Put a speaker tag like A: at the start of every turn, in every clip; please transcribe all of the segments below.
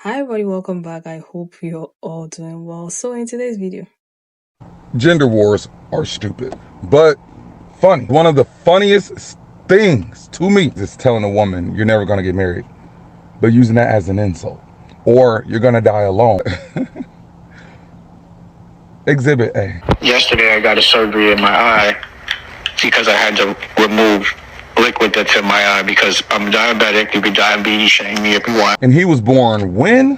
A: Hi everybody, welcome back. I hope you're all doing well. So in today's video,
B: Gender wars are stupid, but funny. One of the funniest things to me is telling a woman you're never going to get married, but using that as an insult, or you're going to die alone. Exhibit A.
C: Yesterday I got a surgery in my eye because I had to remove liquid that's in my eye because I'm diabetic. You can diabetes shame me if you want.
B: And he was born when?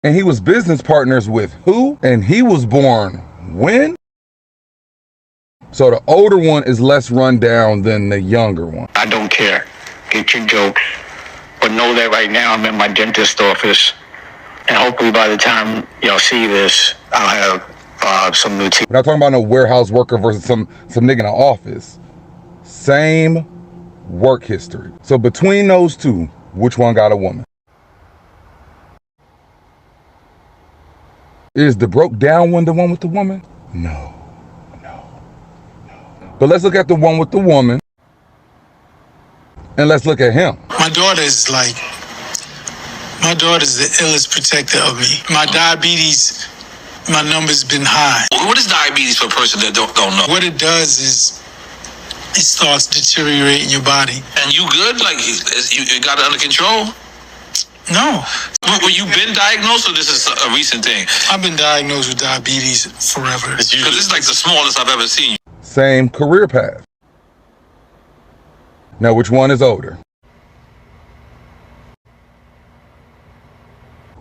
B: And he was business partners with who? And he was born when? So the older one is less run down than the younger one.
C: I don't care. Get your jokes. But know that right now I'm in my dentist office. And hopefully by the time y'all see this, I'll have some new teeth.
B: We're not talking about no warehouse worker versus some nigga in the office. Same work history. So between those two, which one got a woman? Is the broke down one the one with the woman? No. But let's look at the one with the woman. And let's look at him.
D: My daughter's the illest protector of me. My diabetes, my number's been high.
E: What is diabetes for a person that don't know?
D: What it does is it starts deteriorating your body.
E: And you good? Like you got it under control?
D: No.
E: Were you been diagnosed or this is a recent thing?
D: I've been diagnosed with diabetes forever.
E: Because this is like the smallest I've ever seen you.
B: Same career path. Now, which one is older?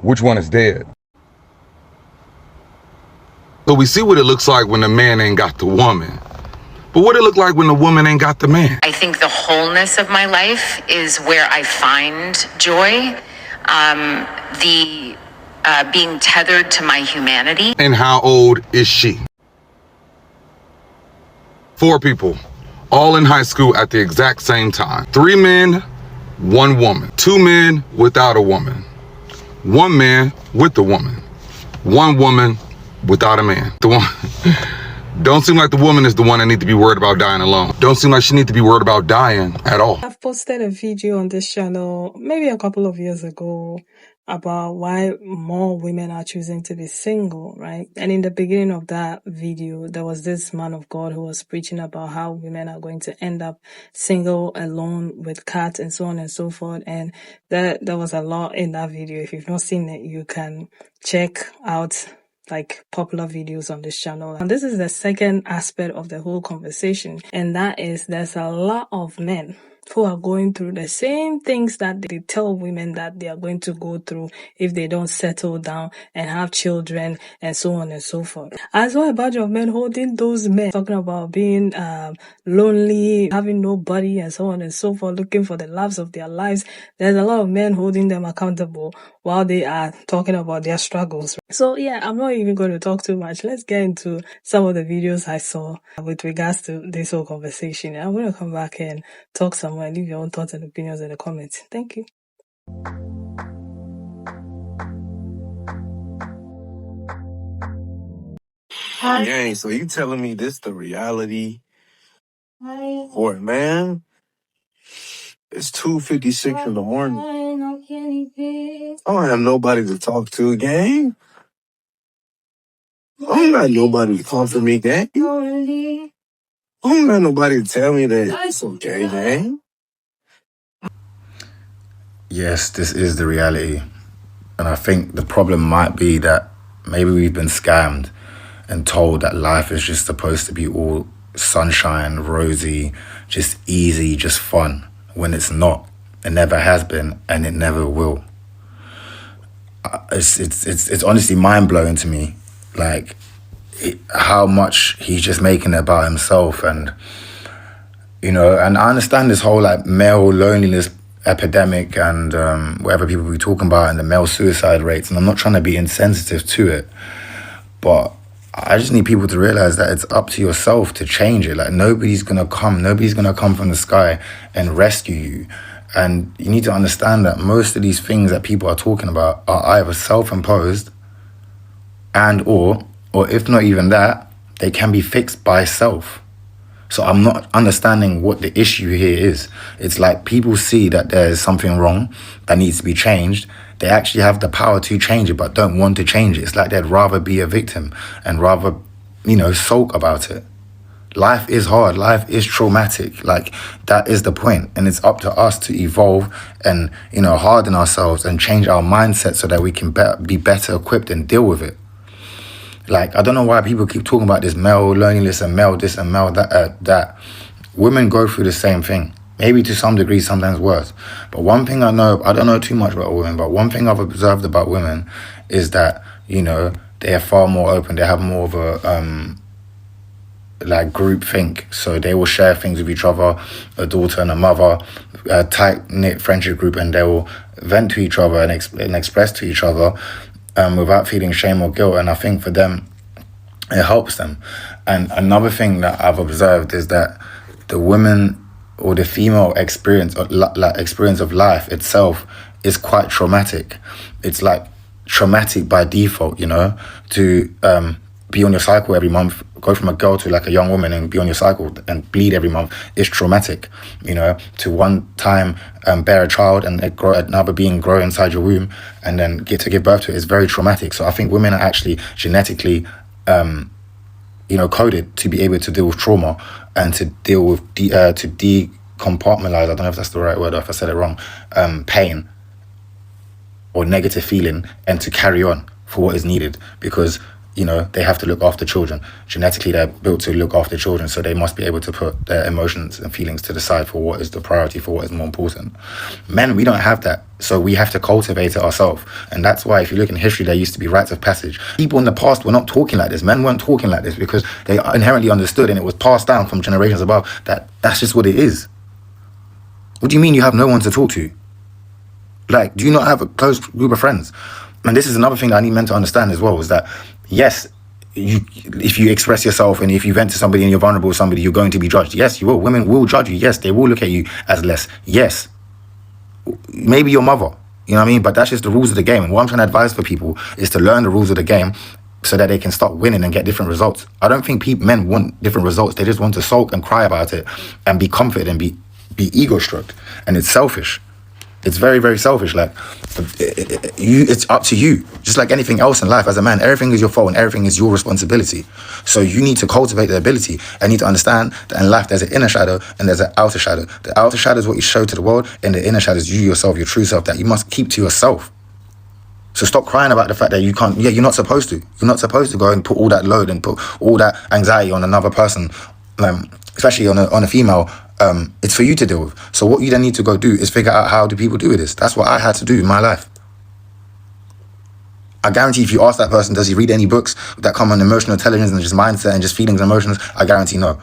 B: Which one is dead? So we see what it looks like when the man ain't got the woman. But what it look like when the woman ain't got the man?
F: I think the wholeness of my life is where I find joy. Being tethered to my humanity.
B: And how old is she? 4 people, all in high school at the exact same time. 3 men, 1 woman. 2 men without a woman. 1 man with a woman. 1 woman without a man. The one don't seem like the woman is the one that need to be worried about dying alone. Don't seem like she need to be worried about dying at all.
A: I've posted a video on this channel maybe a couple of years ago about why more women are choosing to be single, right? And in the beginning of that video, there was this man of God who was preaching about how women are going to end up single, alone, with cats, and so on and so forth. And there was a lot in that video. If you've not seen it, you can check out like popular videos on this channel. And this is the second aspect of the whole conversation, and that is there's a lot of men who are going through the same things that they tell women that they are going to go through if they don't settle down and have children and so on and so forth. I saw a bunch of men holding those men, talking about being lonely, having nobody and so on and so forth, looking for the loves of their lives. There's a lot of men holding them accountable while they are talking about their struggles. So yeah, I'm not even going to talk too much. Let's get into some of the videos I saw with regards to this whole conversation. I'm going to come back and talk some and leave your own thoughts and opinions in the comments. Thank you.
G: Gang, so you telling me this the reality for a man? It's 2:56 in the morning. I don't have nobody to talk to, gang. I don't got nobody to comfort me, gang. I don't got nobody to tell me that it's okay, gang.
H: Yes, this is the reality. And I think the problem might be that maybe we've been scammed and told that life is just supposed to be all sunshine, rosy, just easy, just fun, when it's not. It never has been, and it never will. It's honestly mind-blowing to me, like how much he's just making it about himself. And, you know, and I understand this whole like male loneliness epidemic and whatever people be talking about and the male suicide rates, and I'm not trying to be insensitive to it, but I just need people to realize that it's up to yourself to change it. Like nobody's gonna come from the sky and rescue you. And you need to understand that most of these things that people are talking about are either self-imposed and or if not even that, they can be fixed by self. So I'm not understanding what the issue here is. It's like people see that there's something wrong that needs to be changed. they actually have the power to change it, but don't want to change it. It's like they'd rather be a victim and rather, sulk about it. Life is hard. Life is traumatic. Like, that is the point. And it's up to us to evolve and, harden ourselves and change our mindset so that we can be better equipped and deal with it. Like, I don't know why people keep talking about this male loneliness and male this and male that. Women go through the same thing. Maybe to some degree, sometimes worse. But one thing I don't know too much about women, but one thing I've observed about women is that, they are far more open. They have more of a, group think. So they will share things with each other, a daughter and a mother, a tight-knit friendship group, and they will vent to each other and express to each other without feeling shame or guilt. And I think for them, it helps them. And another thing that I've observed is that the women or the female experience of life itself is quite traumatic. It's like traumatic by default, to be on your cycle every month, go from a girl to like a young woman and be on your cycle and bleed every month is traumatic. To one time bear a child and another being grow inside your womb and then get to give birth to it is very traumatic. So I think women are actually genetically coded to be able to deal with trauma and to deal with to decompartmentalize, I don't know if that's the right word or if I said it wrong, pain or negative feeling, and to carry on for what is needed, because they have to look after children. Genetically, they're built to look after children, so they must be able to put their emotions and feelings to the side for what is the priority, for what is more important. Men, we don't have that, so we have to cultivate it ourselves. And that's why, if you look in history, there used to be rites of passage. People in the past were not talking like this. Men weren't talking like this because they inherently understood, and it was passed down from generations above, that's just what it is. What do you mean you have no one to talk to? Like, do you not have a close group of friends? And this is another thing that I need men to understand as well, is that, yes, if you express yourself and if you vent to somebody and you're vulnerable with somebody, you're going to be judged. Yes, you will. Women will judge you. Yes, they will look at you as less. Yes. Maybe your mother, you know what I mean? But that's just the rules of the game. And what I'm trying to advise for people is to learn the rules of the game so that they can start winning and get different results. I don't think men want different results. They just want to sulk and cry about it and be comforted and be ego-stroked. And it's selfish. It's very, very selfish. Like, it's up to you. Just like anything else in life, as a man, everything is your fault and everything is your responsibility. So you need to cultivate the ability and need to understand that in life there's an inner shadow and there's an outer shadow. The outer shadow is what you show to the world, and the inner shadow is you yourself, your true self, that you must keep to yourself. So stop crying about the fact that you can't. Yeah, you're not supposed to. You're not supposed to go and put all that load and put all that anxiety on another person, especially on a female. It's for you to deal with. So what you then need to go do is figure out, how do people do this? That's what I had to do in my life. I guarantee if you ask that person, does he read any books that come on emotional intelligence and just mindset and just feelings and emotions? I guarantee no.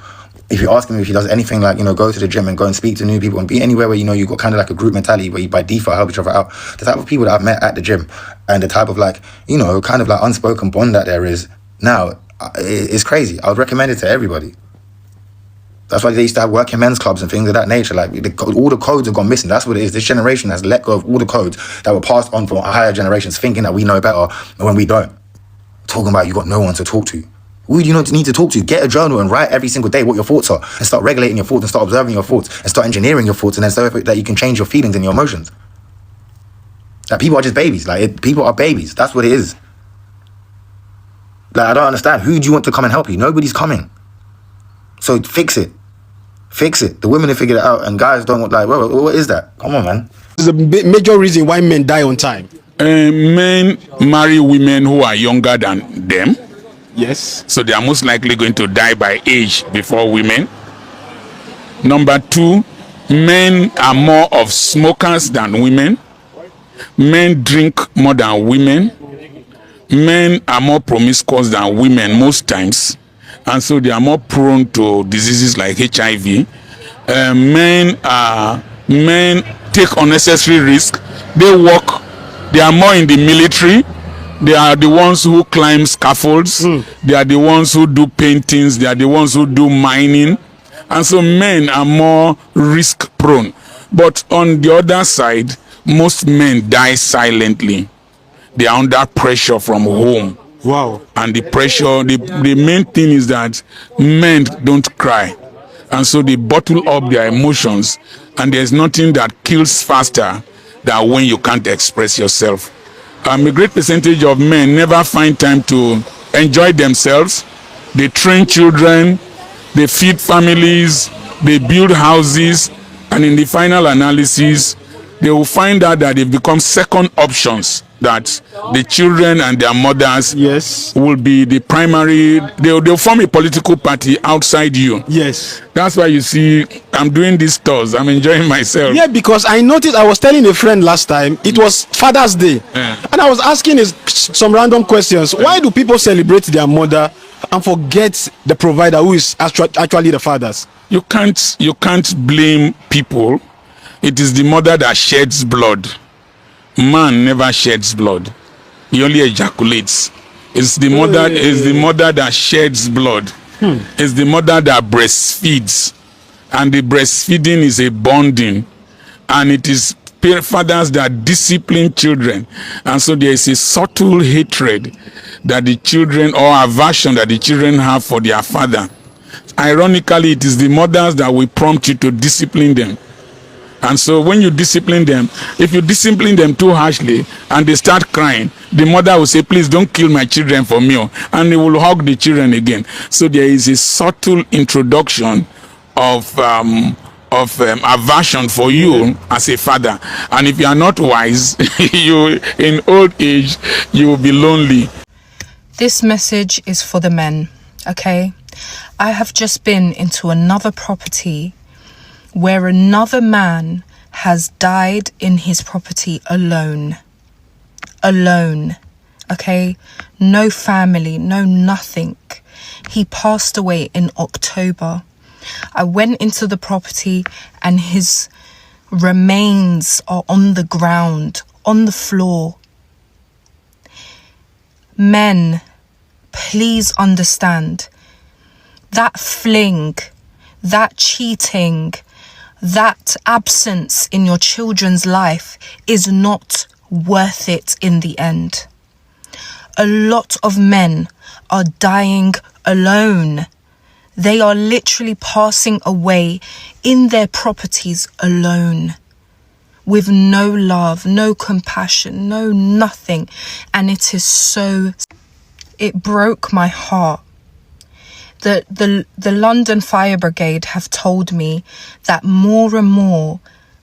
H: If you ask him if he does anything like, go to the gym and go and speak to new people and be anywhere where, you've got kind of like a group mentality where you by default help each other out. The type of people that I've met at the gym and the type of kind of like unspoken bond that there is now is crazy. I would recommend it to everybody. That's why they used to have working men's clubs and things of that nature. Like, all the codes have gone missing. That's what it is. This generation has let go of all the codes that were passed on from higher generations, thinking that we know better when we don't. Talking about you got no one to talk to. Who do you need to talk to? Get a journal and write every single day what your thoughts are, and start regulating your thoughts and start observing your thoughts and start engineering your thoughts, and then so that you can change your feelings and your emotions. That people are just babies. People are babies. That's what it is. I don't understand. Who do you want to come and help you? Nobody's coming. So fix it. Fix it. The women have figured it out, and guys don't want, what is that? Come on, man.
I: It's a major reason why men die on time.
J: Men marry women who are younger than them.
I: Yes.
J: So they are most likely going to die by age before women. Number two, men are more of smokers than women. Men drink more than women. Men are more promiscuous than women most times. And so they are more prone to diseases like HIV. Men take unnecessary risk. They work. They are more in the military. They are the ones who climb scaffolds. They are the ones who do paintings. They are the ones who do mining. And so men are more risk prone. But on the other side, most men die silently. They are under pressure from home.
I: Wow.
J: And the pressure, the main thing is that men don't cry. And so they bottle up their emotions. And there's nothing that kills faster that when you can't express yourself. A great percentage of men never find time to enjoy themselves. They train children, they feed families, they build houses, and in the final analysis, they will find out that they become second options, that the children and their mothers will be the primary, they'll form a political party outside you.
I: Yes.
J: That's why you see I'm doing these tours. I'm enjoying myself.
I: Yeah, because I noticed, I was telling a friend last time, it was Father's Day. And I was asking some random questions. Why do people celebrate their mother and forget the provider who is actually the fathers?
J: You can't blame people. It is the mother that sheds blood. Man never sheds blood. He only ejaculates. It's the mother that sheds blood. It's the mother that breastfeeds. And the breastfeeding is a bonding. And it is fathers that discipline children. And so there is a subtle hatred that the children, or aversion that the children have for their father. Ironically, it is the mothers that will prompt you to discipline them. And so when you discipline them, if you discipline them too harshly and they start crying, the mother will say, please don't kill my children for me. And they will hug the children again. So there is a subtle introduction of aversion for you as a father. And if you are not wise, you in old age, you will be lonely.
K: This message is for the men, okay? I have just been into another property where another man has died in his property alone, okay? No family, no nothing. He passed away in October. I went into the property and his remains are on the ground, on the floor. Men, please understand, that fling, that cheating, that absence in your children's life is not worth it in the end. A lot of men are dying alone. They are literally passing away in their properties alone, with no love, no compassion, no nothing. And it broke my heart. The London Fire Brigade have told me that more and more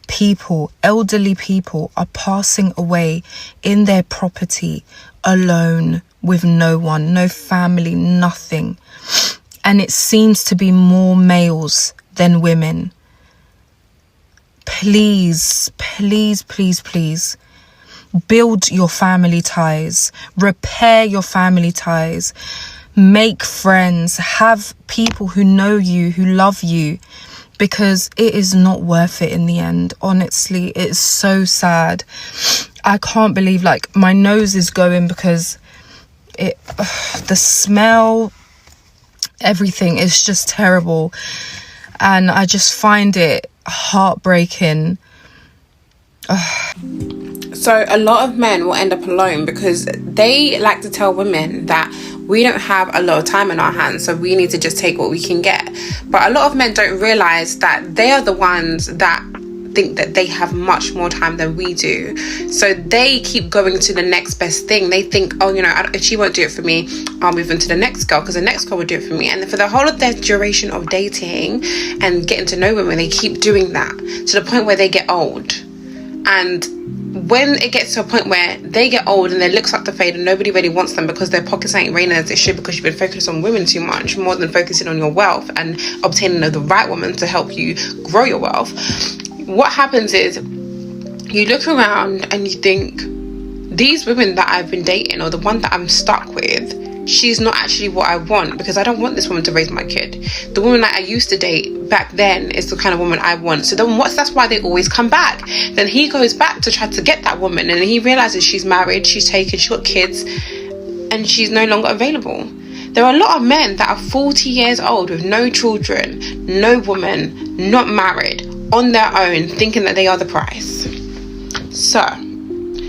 K: people, elderly people, are passing away in their property alone, with no one, no family, nothing. And it seems to be more males than women. Please, please, please, please, build your family ties, repair your family ties, make friends, have people who know you, who love you, because it is not worth it in the end. Honestly, it's so sad. I can't believe, like, my nose is going because the smell, everything is just terrible. And I just find it heartbreaking.
L: So a lot of men will end up alone because they like to tell women that we don't have a lot of time in our hands, so we need to just take what we can get. But a lot of men don't realize that they are the ones that think that they have much more time than we do. So they keep going to the next best thing. They think, oh, you know, if she won't do it for me, I'll move on to the next girl because the next girl will do it for me. And for the whole of their duration of dating and getting to know women, they keep doing that to the point where they get old. And when it gets to a point where they get old and their looks start to fade and nobody really wants them because their pockets ain't raining as it should, because you've been focused on women too much, more than focusing on your wealth and obtaining the right woman to help you grow your wealth, what happens is you look around and you think, these women that I've been dating, or the one that I'm stuck with, she's not actually what I want, because I don't want this woman to raise my kid. The woman that I used to date back then is the kind of woman I want. So then that's why they always come back. Then he goes back to try to get that woman, and he realizes she's married, she's taken, she's got kids, and she's no longer available. There are a lot of men that are 40 years old with no children, no woman, not married, on their own, thinking that they are the prize. So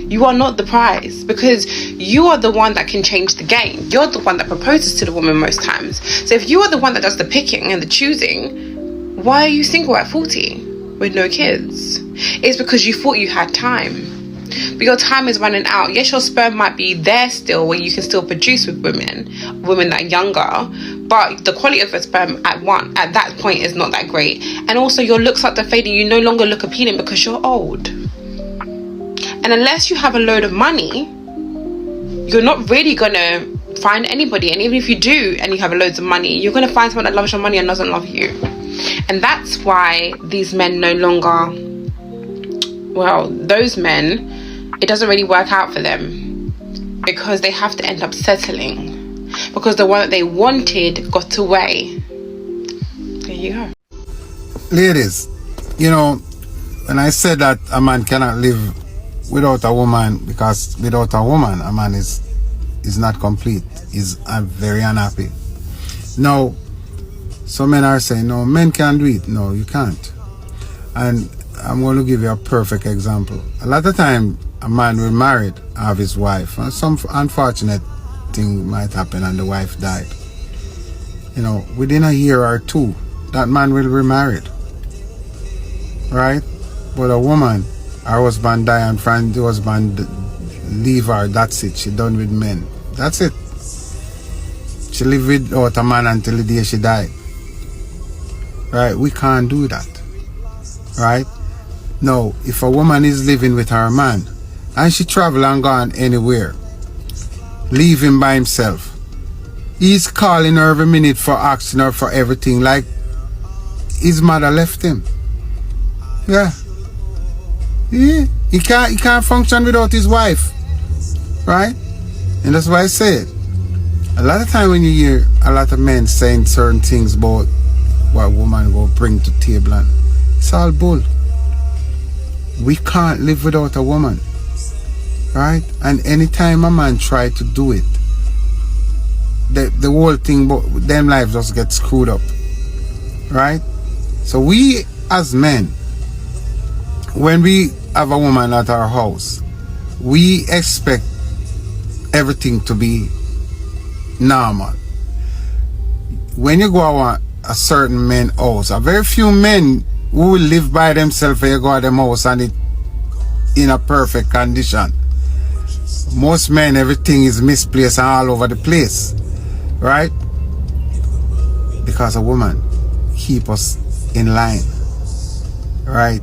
L: you are not the prize, because you are the one that can change the game. You're the one that proposes to the woman most times. So if you are the one that does the picking and the choosing, why are you single at 40? with no kids? It's because you thought you had time. But your time is running out. Yes, your sperm might be there still, where you can still produce with women that are younger, but the quality of your sperm at that point is not that great. And also your looks start to fade and you no longer look appealing because you're old. And unless you have a load of money, you're not really gonna find anybody. And even if you do and you have loads of money, you're gonna find someone that loves your money and doesn't love you. And that's why these men no longer, those men, it doesn't really work out for them, because they have to end up settling because the one that they wanted got away. There you go.
M: Ladies, you know, when I said that a man cannot live without a woman, because without a woman a man is not complete, is very unhappy. Now, some men are saying, no, men can't do it. No, you can't. And I'm going to give you a perfect example. A lot of time, a man will marry, have his wife, and some unfortunate thing might happen and the wife died. You know, within a year or two, that man will be remarried. Right? But a woman, her husband die and find the husband leave her, that's it. She done with men. That's it. She live without a man until the day she died. Right? We can't do that. Right? Now, if a woman is living with her man and she travel and gone anywhere, leave him by himself, he's calling her every minute for asking her for everything, like his mother left him. Yeah. He can't function without his wife. Right? And that's why I said, a lot of time when you hear a lot of men saying certain things about what a woman will bring to the table, and it's all bull. We can't live without a woman. Right? And anytime a man try to do it, the whole thing, them lives just get screwed up. Right? So we as men, when we have a woman at our house, we expect everything to be normal. When you go out a certain man's house, a very few men who will live by themselves, when you go to them house and it in a perfect condition. Most men, everything is misplaced and all over the place. Right? Because a woman keep us in line. Right?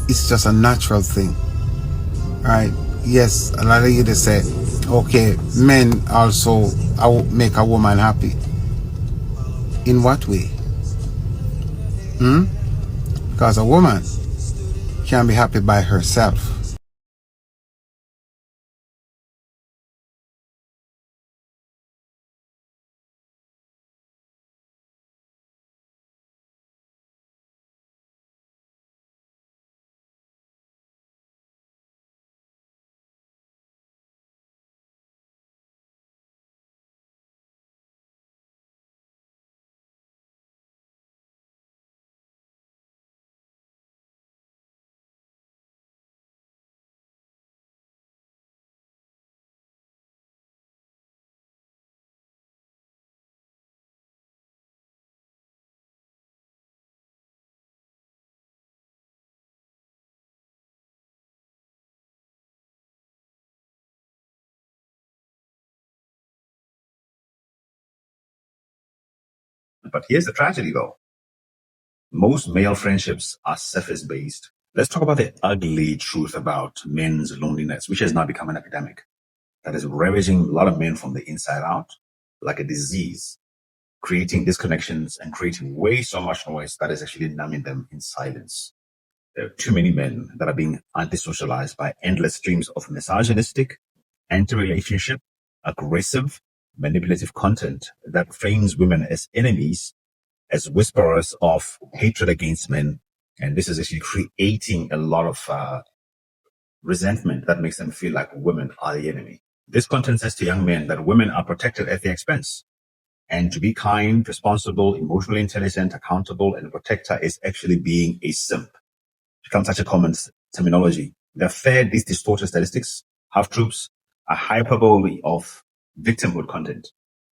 M: It's just a natural thing. Right? Yes, a lot of you say, okay, men also make a woman happy. In what way? Because a woman can be happy by herself.
N: But here's the tragedy, though. Most male friendships are surface-based. Let's talk about the ugly truth about men's loneliness, which has now become an epidemic that is ravaging a lot of men from the inside out, like a disease, creating disconnections and creating way so much noise that is actually numbing them in silence. There are too many men that are being anti-socialized by endless streams of misogynistic, anti-relationship, aggressive, manipulative content that frames women as enemies, as whisperers of hatred against men. And this is actually creating a lot of resentment that makes them feel like women are the enemy. This content says to young men that women are protected at their expense. And to be kind, responsible, emotionally intelligent, accountable, and a protector is actually being a simp. It's become such a common terminology. They're fed these distorted statistics, half-truths, a hyperbole of victimhood content.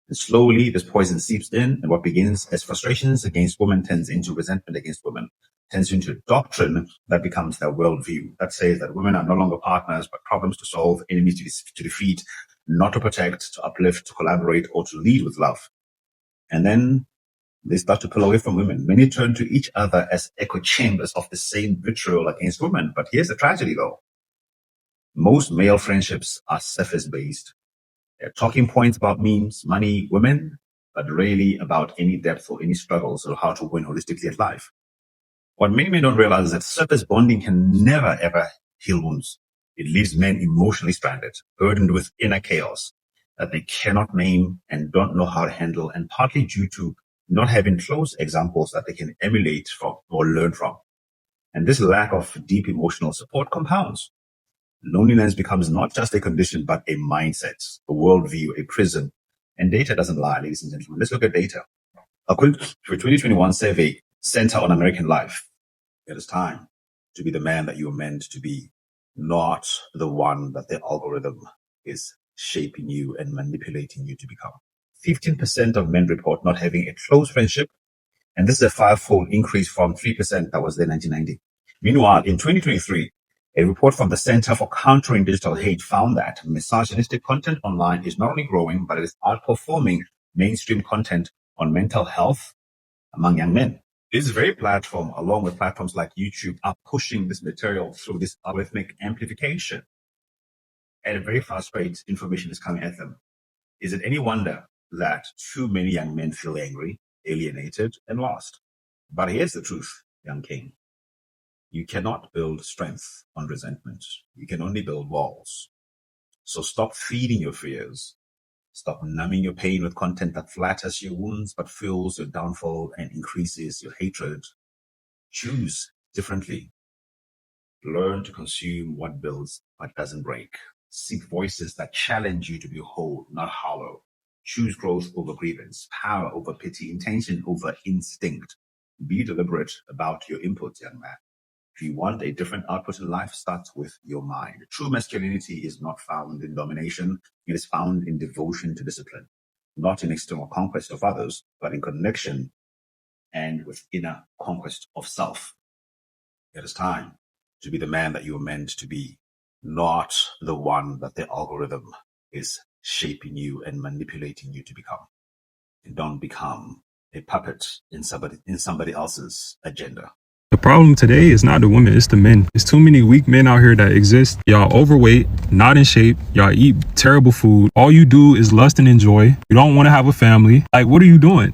N: And slowly, this poison seeps in, and what begins as frustrations against women turns into resentment against women. turns into a doctrine that becomes their worldview that says that women are no longer partners, but problems to solve, enemies to defeat, not to protect, to uplift, to collaborate, or to lead with love. And then they start to pull away from women. Many turn to each other as echo chambers of the same vitriol against women. But here's the tragedy, though. Most male friendships are surface-based. They're talking points about memes, money, women, but rarely about any depth or any struggles or how to win holistically at life. What many men don't realize is that surface bonding can never, ever heal wounds. It leaves men emotionally stranded, burdened with inner chaos that they cannot name and don't know how to handle, and partly due to not having close examples that they can emulate from or learn from. And this lack of deep emotional support compounds. Loneliness becomes not just a condition, but a mindset, a worldview, a prison. And data doesn't lie, ladies and gentlemen. Let's look at data. According to a 2021 survey, Center on American Life, it is time to be the man that you are meant to be, not the one that the algorithm is shaping you and manipulating you to become. 15% of men report not having a close friendship, and this is a five-fold increase from 3% that was there in 1990. Meanwhile, in 2023, a report from the Center for Countering Digital Hate found that misogynistic content online is not only growing, but it is outperforming mainstream content on mental health among young men. This very platform, along with platforms like YouTube, are pushing this material through this algorithmic amplification. At a very fast rate, information is coming at them. Is it any wonder that too many young men feel angry, alienated, and lost? But here's the truth, young king. You cannot build strength on resentment. You can only build walls. So stop feeding your fears. Stop numbing your pain with content that flatters your wounds but fuels your downfall and increases your hatred. Choose differently. Learn to consume what builds but doesn't break. Seek voices that challenge you to be whole, not hollow. Choose growth over grievance, power over pity, intention over instinct. Be deliberate about your input, young man. If you want a different output in life, start with your mind. True masculinity is not found in domination. It is found in devotion to discipline, not in external conquest of others, but in connection and with inner conquest of self. It is time to be the man that you are meant to be, not the one that the algorithm is shaping you and manipulating you to become. And don't become a puppet in somebody else's agenda.
O: The problem today is not the women, it's the men. There's too many weak men out here that exist. Y'all overweight, not in shape. Y'all eat terrible food. All you do is lust and enjoy. You don't want to have a family. Like, what are you doing?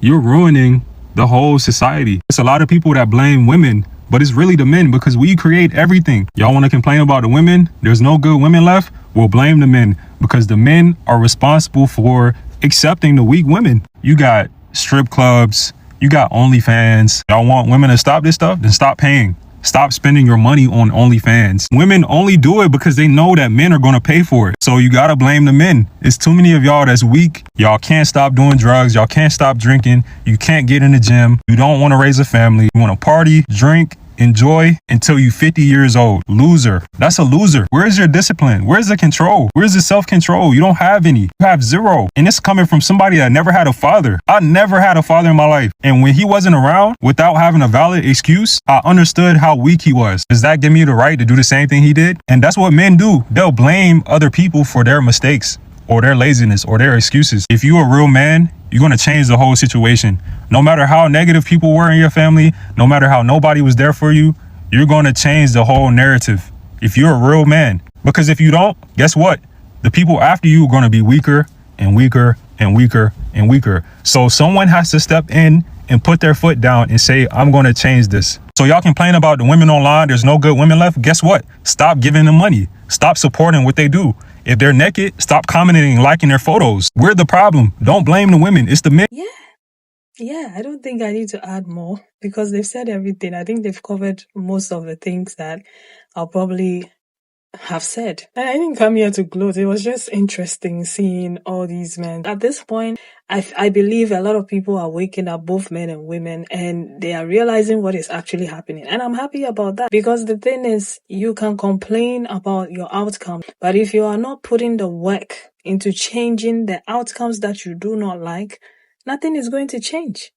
O: You're ruining the whole society. It's a lot of people that blame women, but it's really the men because we create everything. Y'all want to complain about the women? There's no good women left? We'll blame the men because the men are responsible for accepting the weak women. You got strip clubs. You got OnlyFans. Y'all want women to stop this stuff? Then stop paying. Stop spending your money on OnlyFans. Women only do it because they know that men are going to pay for it. So you got to blame the men. It's too many of y'all that's weak. Y'all can't stop doing drugs. Y'all can't stop drinking. You can't get in the gym. You don't want to raise a family. You want to party, drink, enjoy until you 50 years old. Loser. That's a loser. Where's your discipline? Where's the control? Where's the self-control? You don't have any. You have zero. And it's coming from somebody that never had a father. I never had a father in my life. And when he wasn't around, without having a valid excuse, I understood how weak he was. Does that give me the right to do the same thing he did? And that's what men do. They'll blame other people for their mistakes or their laziness or their excuses. If you're a real man, you're going to change the whole situation. No matter how negative people were in your family, no matter how nobody was there for you, you're going to change the whole narrative if you're a real man. Because if you don't, guess what? The people after you are going to be weaker and weaker and weaker and weaker. So someone has to step in and put their foot down and say, I'm going to change this. So y'all complain about the women online. There's no good women left. Guess what? Stop giving them money. Stop supporting what they do. If they're naked, stop commenting and liking their photos. We're the problem. Don't blame the women. It's the men.
A: Yeah, I don't think I need to add more because they've said everything. I think they've covered most of the things that I'll probably have said. And I didn't come here to gloat. It was just interesting seeing all these men. At this point, I believe a lot of people are waking up, both men and women, and they are realizing what is actually happening. And I'm happy about that because the thing is, you can complain about your outcome, but if you are not putting the work into changing the outcomes that you do not like, nothing is going to change.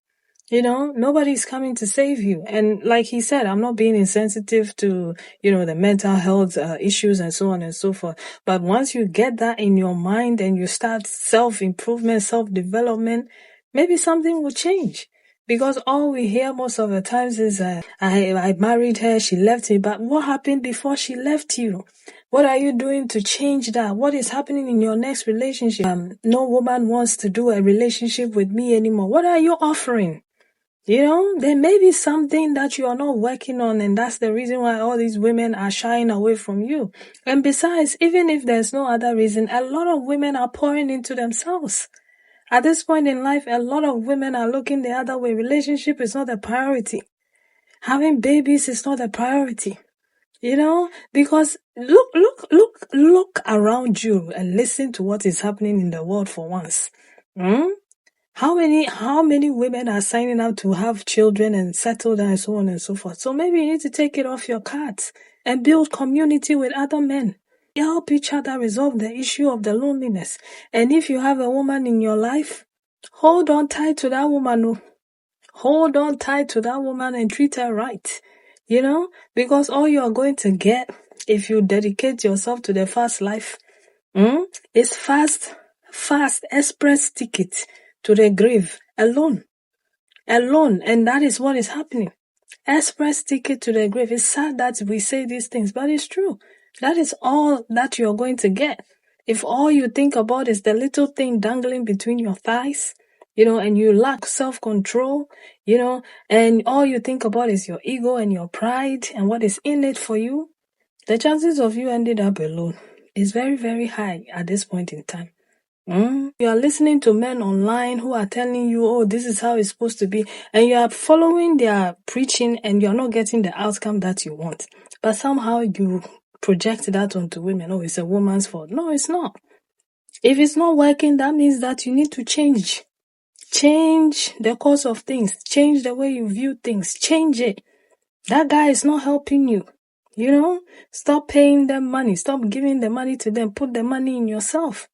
A: You know, nobody's coming to save you. And like he said, I'm not being insensitive to, you know, the mental health issues and so on and so forth. But once you get that in your mind and you start self-improvement, self-development, maybe something will change. Because all we hear most of the times is, I married her, she left me. But what happened before she left you? What are you doing to change that? What is happening in your next relationship? No woman wants to do a relationship with me anymore. What are you offering? You know, there may be something that you are not working on, and that's the reason why all these women are shying away from you. And besides, even if there's no other reason, a lot of women are pouring into themselves. At this point in life, a lot of women are looking the other way. Relationship is not a priority. Having babies is not a priority. You know, because look around you and listen to what is happening in the world for once. How many women are signing up to have children and settle down and so on and so forth? So maybe you need to take it off your cards and build community with other men. Help each other resolve the issue of the loneliness. And if you have a woman in your life, hold on tight to that woman. Hold on tight to that woman and treat her right. You know, because all you are going to get if you dedicate yourself to the fast life is fast express ticket to the grave alone. And that is what is happening. Express ticket to the grave. It's sad that we say these things, but it's true. That is all that you're going to get. If all you think about is the little thing dangling between your thighs, you know, and you lack self-control, you know, and all you think about is your ego and your pride and what is in it for you, the chances of you ending up alone is very, very high at this point in time. You are listening to men online who are telling you, oh, this is how it's supposed to be, and you are following their preaching and you're not getting the outcome that you want. But somehow you project that onto women. Oh, it's a woman's fault. No, it's not. If it's not working, that means that you need to change. Change the course of things. Change the way you view things. Change it. That guy is not helping you. You know, stop paying them money. Stop giving the money to them. Put the money in yourself.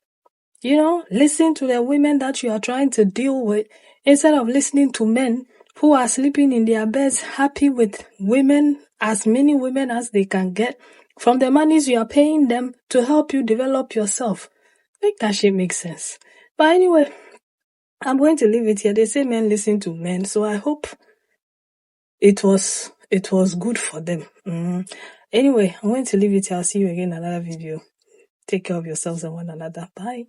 A: You know, listen to the women that you are trying to deal with instead of listening to men who are sleeping in their beds happy with women, as many women as they can get from the monies you are paying them to help you develop yourself. Make that shit make sense. But anyway, I'm going to leave it here. They say men listen to men, so I hope it was good for them. Anyway, I'm going to leave it here. I'll see you again in another video. Take care of yourselves and one another. Bye.